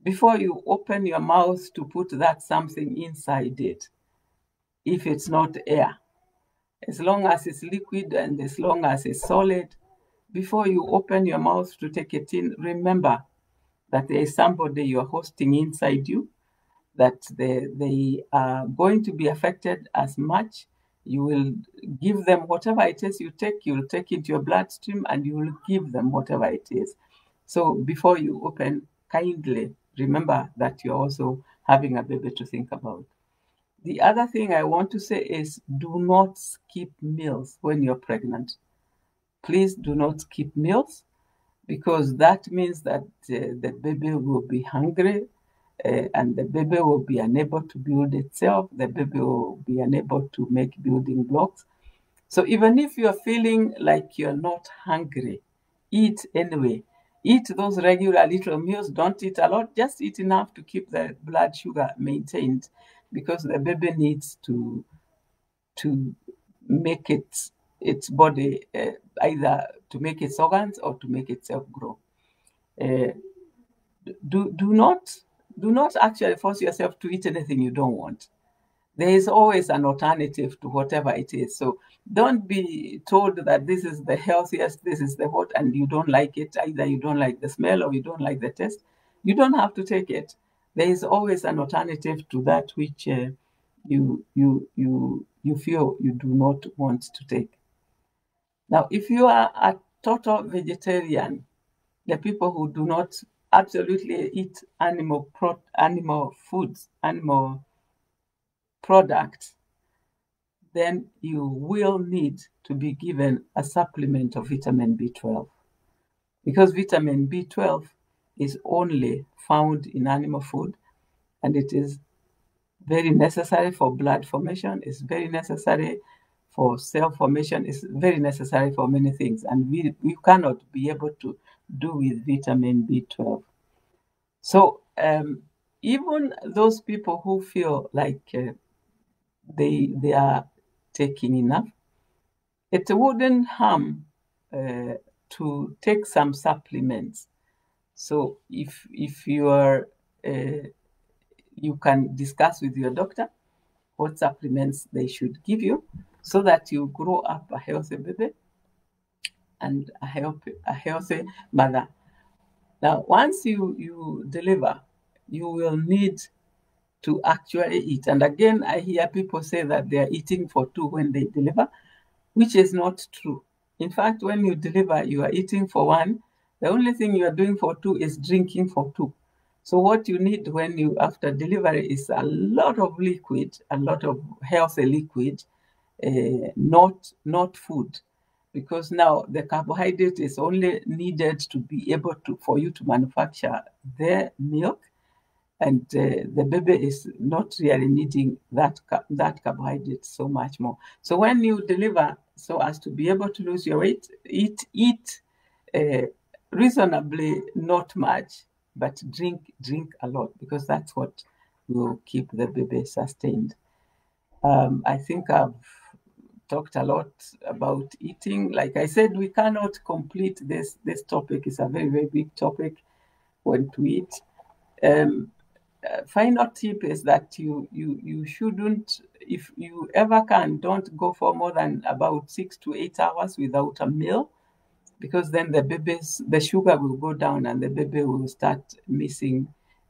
before you open your mouth to put that something inside it, if it's not air, as long as it's liquid and as long as it's solid, before you open your mouth to take it in, remember that there is somebody you're hosting inside you, that they are going to be affected as much. You will give them whatever it is you take, you'll take into your bloodstream and you will give them whatever it is. So before you open, kindly remember that you're also having a baby to think about. The other thing I want to say is do not skip meals when you're pregnant. Please do not skip meals, because that means that the baby will be hungry and the baby will be unable to build itself. The baby will be unable to make building blocks. So even if you're feeling like you're not hungry, eat anyway. Eat those regular little meals. Don't eat a lot. Just eat enough to keep the blood sugar maintained, because the baby needs to make its body either to make its organs or to make itself grow. Uh, do not actually force yourself to eat anything you don't want. There is always an alternative to whatever it is. So don't be told that this is the healthiest, this is the what, and you don't like it. Either you don't like the smell or you don't like the taste. You don't have to take it. There is always an alternative to that which you feel you do not want to take. Now, if you are a total vegetarian, the people who do not absolutely eat animal foods, animal products, then you will need to be given a supplement of vitamin B12 because vitamin B12 is only found in animal food and it is very necessary for blood formation, it's very necessary for cell formation, it's very necessary for many things. And we cannot be able to do with vitamin B12. So even those people who feel like they are taking enough, it wouldn't harm to take some supplements. So if you are you can discuss with your doctor what supplements they should give you so that you grow up a healthy baby and a healthy mother. Now, once you deliver, you will need to actually eat. And again, I hear people say that they are eating for two when they deliver, which is not true. In fact, when you deliver, you are eating for one. The only thing you are doing for two is drinking for two. So what you need when you after delivery is a lot of liquid, a lot of healthy liquid, not food, because now the carbohydrate is only needed to be able to for you to manufacture the milk, and the baby is not really needing that carbohydrate so much more. So when you deliver, so as to be able to lose your weight, eat uh, reasonably, not much, but drink a lot because that's what will keep the baby sustained. I think I've talked a lot about eating. Like I said, we cannot complete this topic. It's a very big topic when to eat. Um, Final tip is that you shouldn't, if you ever can, don't go for more than about 6 to 8 hours without a meal, because then the sugar will go down and the baby will start missing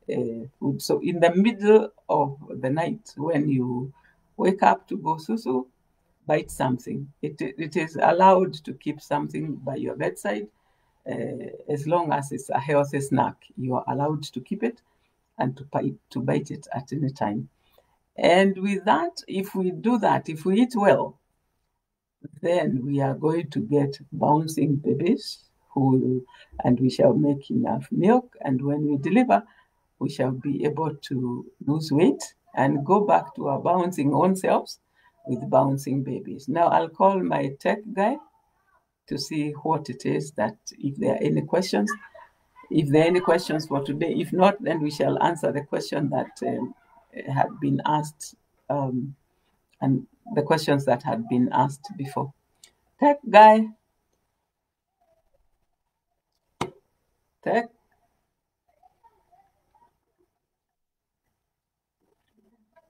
food. So in the middle of the night when you wake up to go susu, bite something. It is allowed to keep something by your bedside as long as it's a healthy snack. You are allowed to keep it and to bite it at any time. And with that, if we do that, if we eat well, then we are going to get bouncing babies and we shall make enough milk. And when we deliver, we shall be able to lose weight and go back to our bouncing own selves with bouncing babies. Now I'll call my tech guy to see what it is that if there are any questions. If there are any questions for today, if not, then we shall answer the question that had been asked and the questions that had been asked before. Tech guy, tech.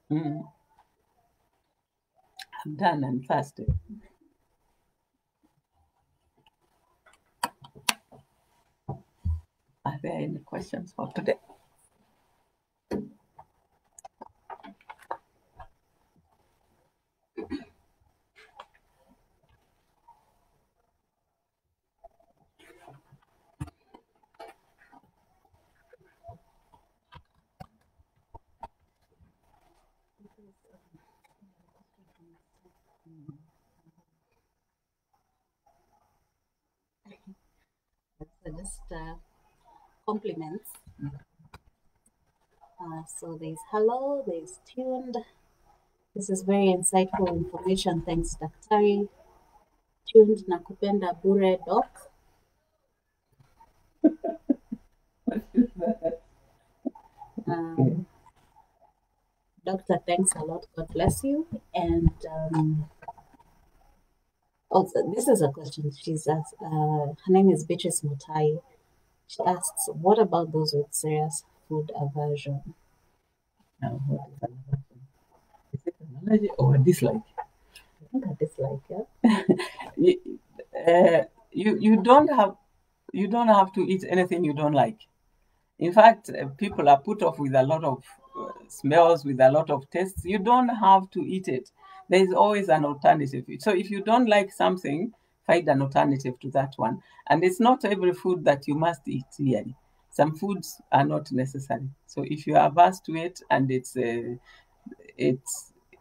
Mm, I'm done and thirsty. Are there any questions for today? So just compliments. So there's hello, there's tuned. This is very insightful information. Thanks, Daktari. Tuned nakupenda bure doc. Doctor, thanks a lot. God bless you. And also, this is a question. She's asked, her name is Beatrice Mutai. She asks, what about those with serious food aversion? Now, what is that? Is it an allergy or a dislike? I think I dislike, yeah. You don't have to eat anything you don't like. In fact, people are put off with a lot of smells, with a lot of tastes. You don't have to eat it. There is always an alternative. So if you don't like something, find an alternative to that one. And it's not every food that you must eat really. Some foods are not necessary. So if you are averse to it and it's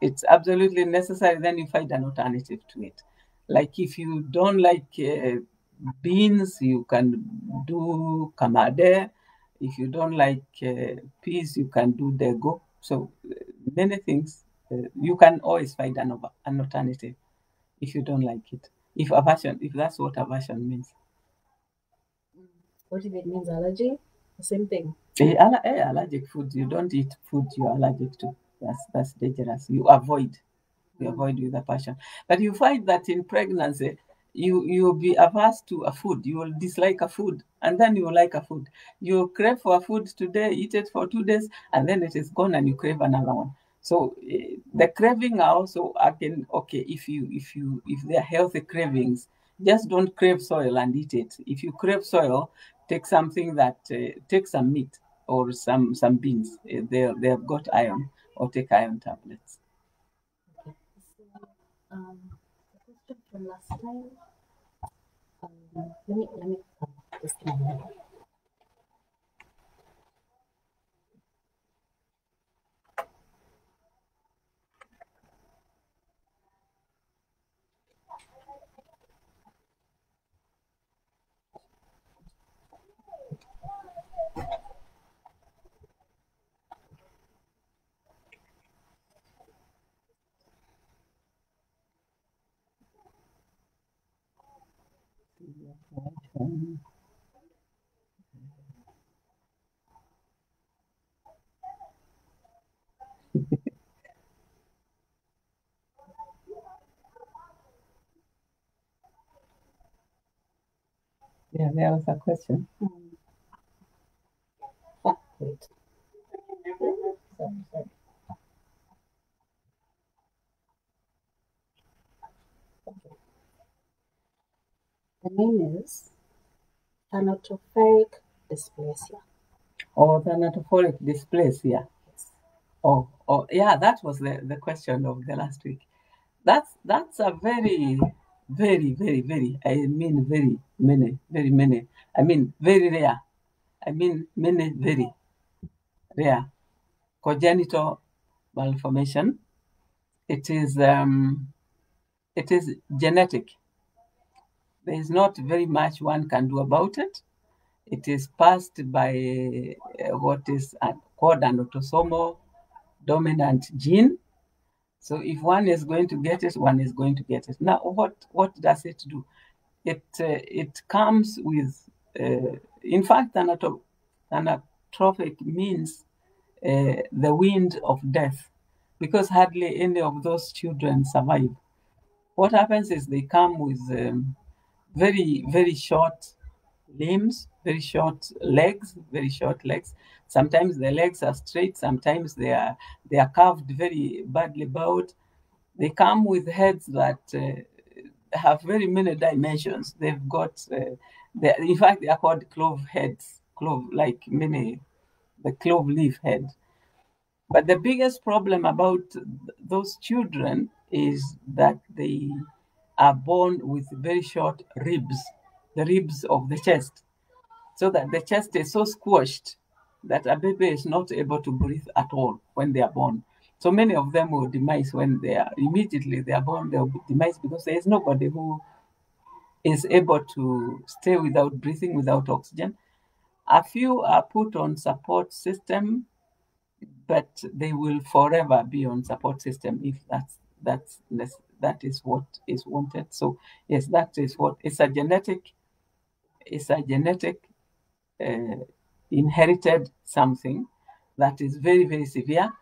it's absolutely necessary, then you find an alternative to it. Like if you don't like beans, you can do kamade. If you don't like peas, you can do dego. So many things. You can always find an alternative if you don't like it. If that's what aversion means. What if it means allergy? The same thing. Allergic food, you don't eat food you're allergic to. That's dangerous. You avoid with a passion. But you find that in pregnancy, you'll be averse to a food. You will dislike a food, and then you will like a food. You crave for a food today, eat it for 2 days, and then it is gone, and you crave another one. So the craving are also again okay. If they are healthy cravings, just don't crave soil and eat it. If you crave soil, take something that take some meat or some beans. They have got iron, or take iron tablets. Okay. So, the question from last time. Let me just a moment. Yeah, there was a question. Oh, wait. Sorry. Okay. The name is thanatophoric dysplasia. Or thanatophoric dysplasia. Yes. Yeah, that was the question of the last week. That's a very, very, very, very, I mean very many. I mean very rare. I mean many, very rare congenital malformation. It is genetic. There is not very much one can do about it. It is passed by what is called an autosomal dominant gene. So if one is going to get it, one is going to get it. Now, what does it do? It comes with, in fact, thanatrophic means the wind of death, because hardly any of those children survive. What happens is they come with very, very short limbs, very short legs. Sometimes the legs are straight, sometimes they are curved, very badly bowed. They come with heads that have very many dimensions. They've got, in fact, they are called clove heads, like the clove leaf head. But the biggest problem about those children is that they are born with very short ribs, the ribs of the chest, so that the chest is so squashed that a baby is not able to breathe at all when they are born. So many of them will demise when immediately they are born, they will demise because there is nobody who is able to stay without breathing, without oxygen. A few are put on support system, but they will forever be on support system if that is what is wanted. So yes, that is what it's a genetic inherited something that is very, very severe.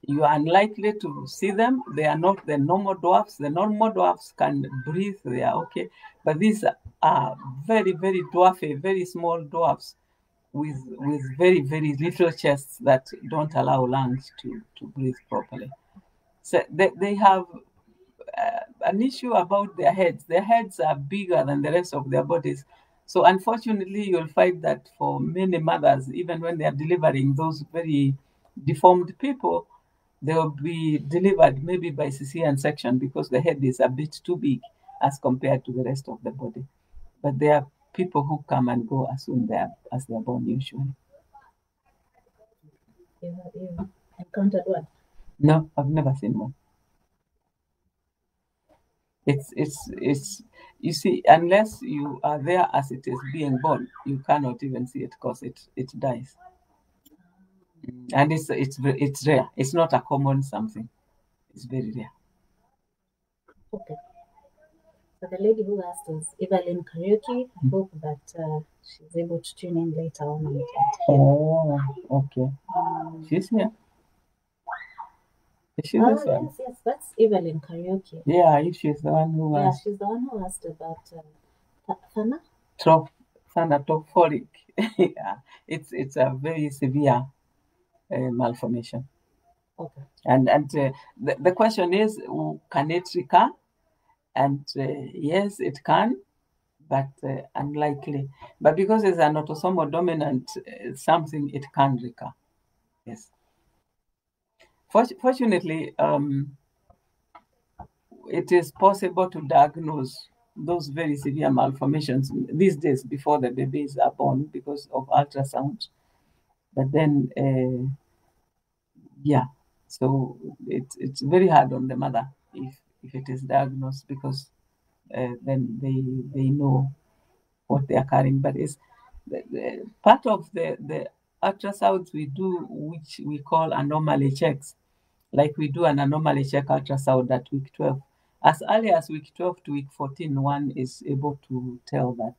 You are unlikely to see them. They are not the normal dwarfs. The normal dwarfs can breathe, they are okay. But these are very, very dwarfy, very small dwarfs with very, very little chests that don't allow lungs to breathe properly. So they have an issue about their heads. Their heads are bigger than the rest of their bodies. So unfortunately, you'll find that for many mothers, even when they are delivering those very deformed people, they will be delivered maybe by cesarean section because the head is a bit too big as compared to the rest of the body. But there are people who come and go as soon as they are born usually. You encountered one? No, I've never seen one. It's you see, unless you are there as it is being born, you cannot even see it because it dies. And it's rare. It's not a common something. It's very rare. Okay. So the lady who asked was Evelyn Karaoke. I hope that she's able to tune in later on and hear. Oh, okay. She's here. Is she this one? Yes, that's Evelyn Karaoke. Yeah, if she's the one who asked. Yeah, she's the one who asked about Thana. Thanatophoric. Yeah, it's a very severe malformation. Okay. And the question is, can it recur? And yes, it can, but unlikely. But because it's an autosomal dominant something, it can recur. Yes. Fortunately, it is possible to diagnose those very severe malformations these days before the babies are born because of ultrasound. But then, yeah, so it's very hard on the mother if it is diagnosed because then they know what they are carrying. But it's part of the ultrasounds we do, which we call anomaly checks. Like we do an anomaly check ultrasound at week 12. As early as week 12 to week 14, one is able to tell that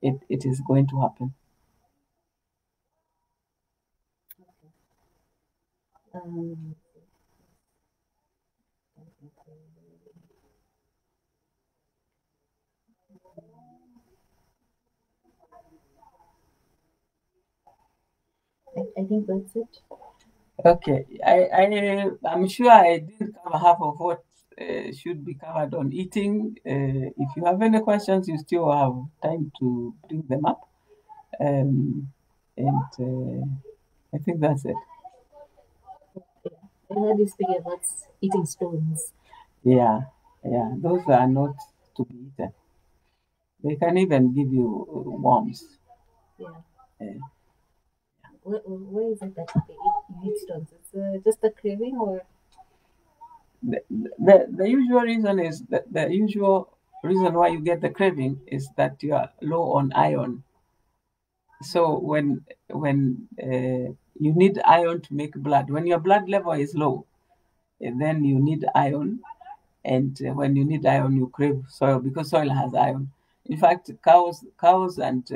it is going to happen. I think that's it. Okay, I'm sure I didn't cover half of what should be covered on eating. If you have any questions, you still have time to bring them up. And I think that's it. I heard you speak about eating stones. Yeah, those are not to be eaten. They can even give you worms. Yeah. Where is it that you eat stones? It's just a craving, or the usual reason is that the usual reason why you get the craving is that you are low on iron. So when you need iron to make blood, when your blood level is low, then you need iron, and when you need iron, you crave soil because soil has iron. In fact, cows and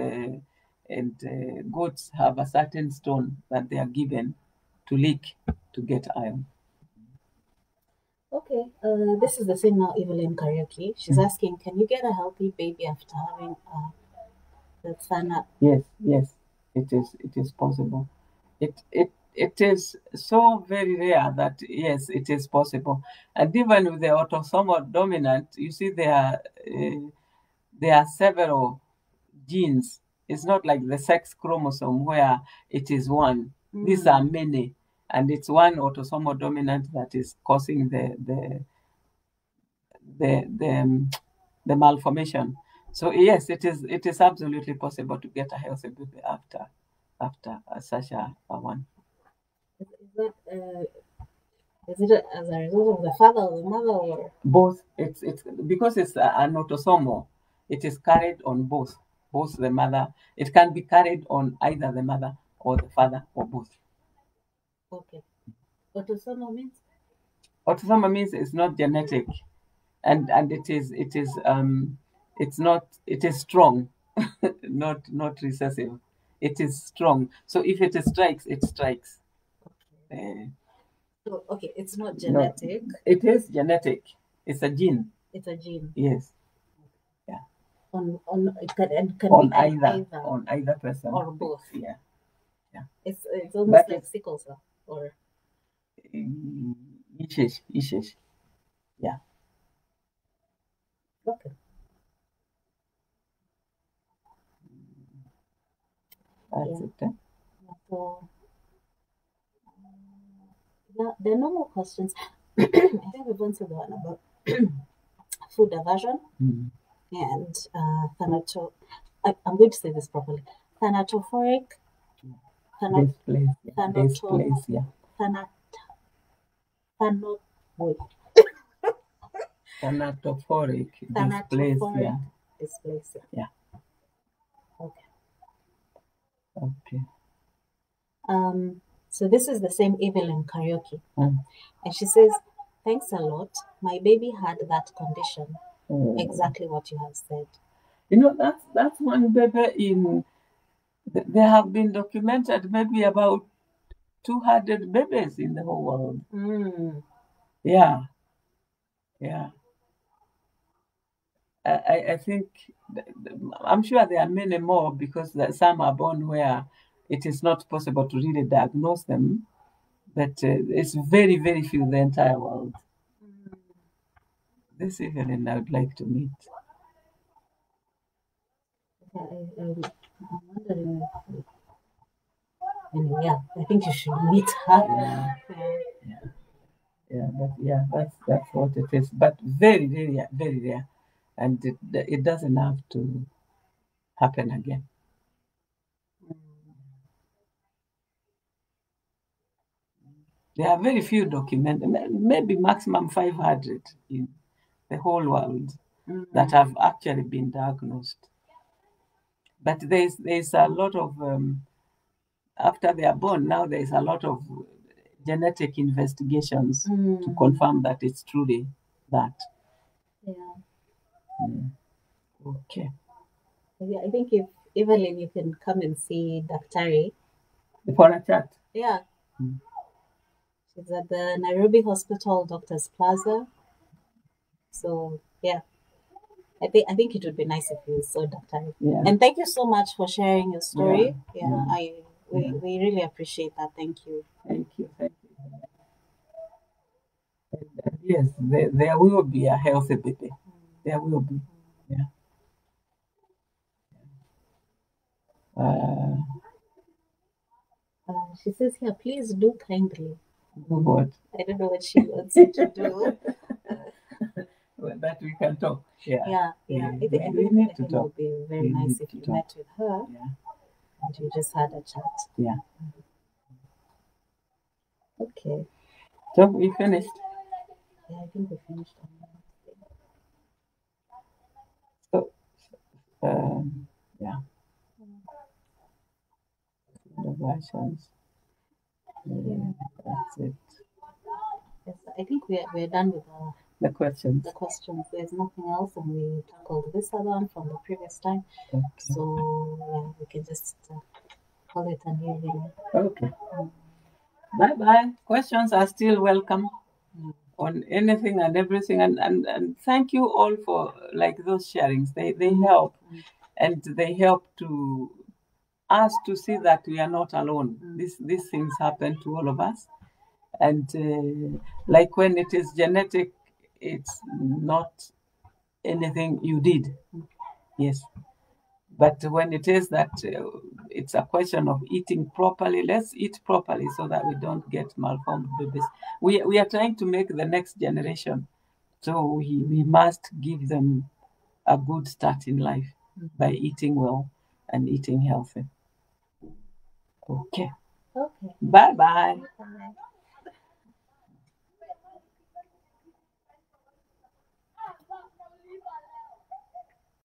goats have a certain stone that they are given to lick to get iron. okay. This is the same now, Evelyn Karaoke. She's asking, can you get a healthy baby after having the Thana? Yes, it is possible. It is so very rare that yes, it is possible. And even with the autosomal dominant, you see there are several genes. It's not like the sex chromosome where it is one. These are many, and it's one autosomal dominant that is causing the malformation. So yes, it is absolutely possible to get a healthy baby after such a one. Is it as a result of the father or the mother, or Both. It's because it's an autosomal. It is carried on both the mother. It can be carried on either the mother or the father or both. okay? Autosomal means Autosomal means it's not genetic, and it is strong, not recessive. It is strong. So if it strikes, it strikes. so okay. It's not genetic. No, it is genetic. It's a gene. It's a gene. Yes. On it can On be either person or both. Yeah. It's almost like sickle cell, or It Ishesh. Yeah. Okay. That's Yeah. it. Eh? So, yeah, there are no more questions. I think we've answered the one about food aversion and I'm going to say this properly. Thanatophoric. Displace, yeah. Thanatophoric dysplasia. Dysplasia. Yeah. Okay. Okay. So this is the same Evelyn Karaoke. And she says, thanks a lot. My baby had that condition. Exactly what you have said. You know, that's one baby in. There have been documented maybe about 200 babies in the whole world. Yeah. I think I'm sure there are many more because some are born where it is not possible to really diagnose them, but it's very, very few in the entire world. This Evelyn I would like to meet. I'm wondering. Anyway, yeah, I think you should meet her. That's what it is. But very, very, very rare, and it doesn't have to happen again. There are very few documented, maybe maximum 500 in the whole world that have actually been diagnosed. But there's a lot of after they are born now. There's a lot of genetic investigations to confirm that it's truly that. Yeah. Okay. Yeah, I think if Evelyn, you can come and see Daktari. For a chat. Yeah. She's at the Nairobi Hospital Doctors Plaza. So yeah. I think it would be nice if you saw Daktari. Yeah. And thank you so much for sharing your story. We really appreciate that. Thank you. Thank you. And yes, there will be a healthy baby. There will be. Yeah. She says here, please do kindly. Do what? I don't know what she wants you to do. Well, that we can talk. Yeah. I think it would be very nice if you met with her and you just had a chat. Yeah. Okay. So we finished. Yeah, I think we finished. So, yeah. The versions. That's it. Yes, I think we're done with the questions. There's nothing else, and we tackled this other one from the previous time. Okay. So yeah, we can just call it an evening. Okay. Bye. Questions are still welcome on anything and everything, and thank you all for those sharings. They help, and they help to us to see that we are not alone. These things happen to all of us, and when it is genetic, it's not anything you did. Yes. But when it is that it's a question of eating properly, let's eat properly so that we don't get malformed babies. We are trying to make the next generation, so we must give them a good start in life by eating well and eating healthy. Okay. Okay. Bye-bye. Bye.